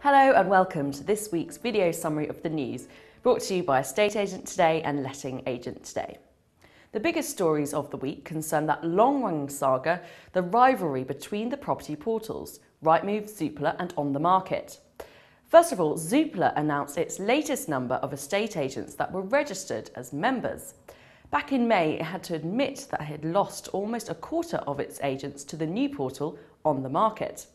Hello and welcome to this week's video summary of the news, brought to you by Estate Agent Today and Letting Agent Today. The biggest stories of the week concern that long-running saga, the rivalry between the property portals, Rightmove, Zoopla and OnTheMarket. First of all, Zoopla announced its latest number of estate agents that were registered as members. Back in May, it had to admit that it had lost almost a quarter of its agents to the new portal, OnTheMarket.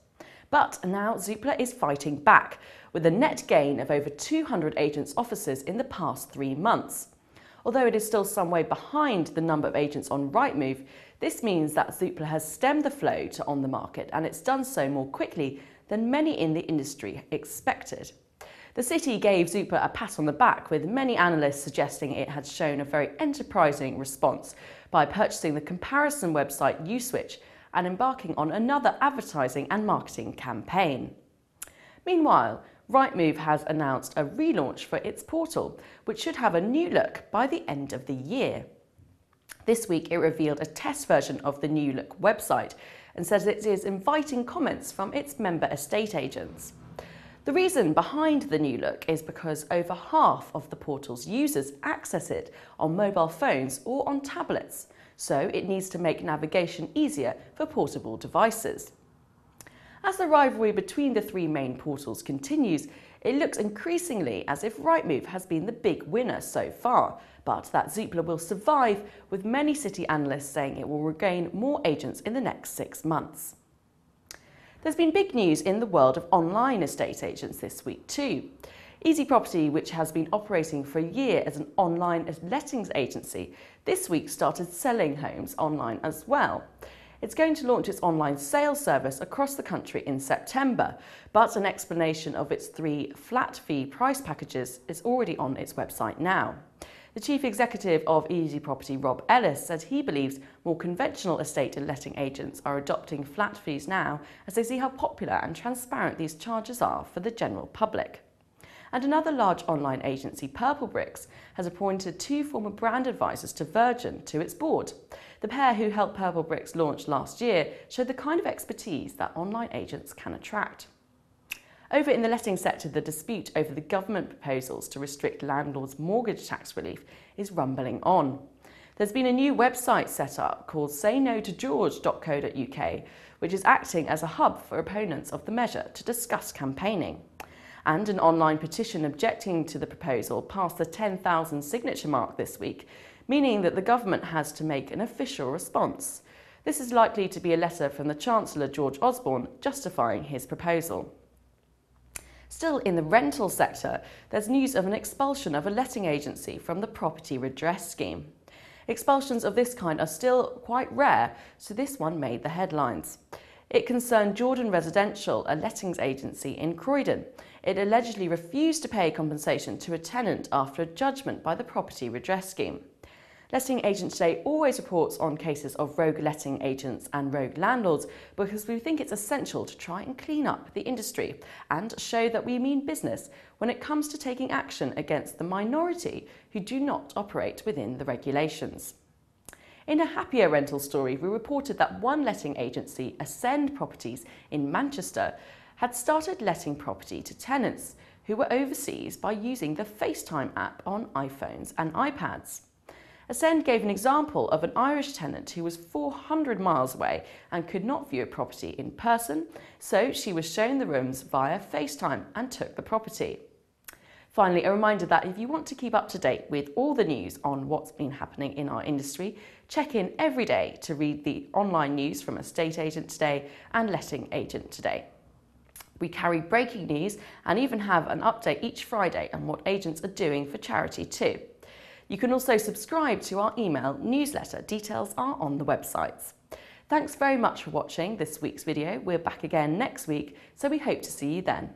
But now Zoopla is fighting back, with a net gain of over 200 agents' offices in the past 3 months. Although it is still some way behind the number of agents on Rightmove, this means that Zoopla has stemmed the flow to OnTheMarket, and it's done so more quickly than many in the industry expected. The city gave Zoopla a pat on the back, with many analysts suggesting it had shown a very enterprising response by purchasing the comparison website Uswitch and embarking on another advertising and marketing campaign. Meanwhile, Rightmove has announced a relaunch for its portal, which should have a new look by the end of the year. This week it revealed a test version of the new look website and says it is inviting comments from its member estate agents. The reason behind the new look is because over half of the portal's users access it on mobile phones or on tablets, so it needs to make navigation easier for portable devices. As the rivalry between the three main portals continues, it looks increasingly as if Rightmove has been the big winner so far, but that Zoopla will survive, with many city analysts saying it will regain more agents in the next 6 months. There's been big news in the world of online estate agents this week too. easyProperty, which has been operating for a year as an online lettings agency, this week started selling homes online as well. It's going to launch its online sales service across the country in September, but an explanation of its 3 flat fee price packages is already on its website now. The chief executive of easyProperty, Rob Ellis, said he believes more conventional estate and letting agents are adopting flat fees now, as they see how popular and transparent these charges are for the general public. And another large online agency, Purplebricks, has appointed 2 former brand advisors to Virgin to its board. The pair, who helped Purplebricks launch last year, showed the kind of expertise that online agents can attract. Over in the letting sector, the dispute over the government proposals to restrict landlords' mortgage tax relief is rumbling on. There's been a new website set up called saynotogeorge.co.uk, which is acting as a hub for opponents of the measure to discuss campaigning. And an online petition objecting to the proposal passed the 10,000 signature mark this week, meaning that the government has to make an official response. This is likely to be a letter from the Chancellor George Osborne justifying his proposal. Still in the rental sector, there's news of an expulsion of a letting agency from the property redress scheme. Expulsions of this kind are still quite rare, so this one made the headlines. It concerned Jordan Residential, a lettings agency in Croydon. It allegedly refused to pay compensation to a tenant after a judgment by the property redress scheme. Letting Agent Today always reports on cases of rogue letting agents and rogue landlords because we think it's essential to try and clean up the industry and show that we mean business when it comes to taking action against the minority who do not operate within the regulations. In a happier rental story, we reported that one letting agency, Ascend Properties in Manchester, had started letting property to tenants who were overseas by using the FaceTime app on iPhones and iPads. Ascend gave an example of an Irish tenant who was 400 miles away and could not view a property in person, so she was shown the rooms via FaceTime and took the property. Finally, a reminder that if you want to keep up to date with all the news on what's been happening in our industry, check in every day to read the online news from Estate Agent Today and Letting Agent Today. We carry breaking news and even have an update each Friday on what agents are doing for charity too. You can also subscribe to our email newsletter. Details are on the websites. Thanks very much for watching this week's video. We're back again next week, so we hope to see you then.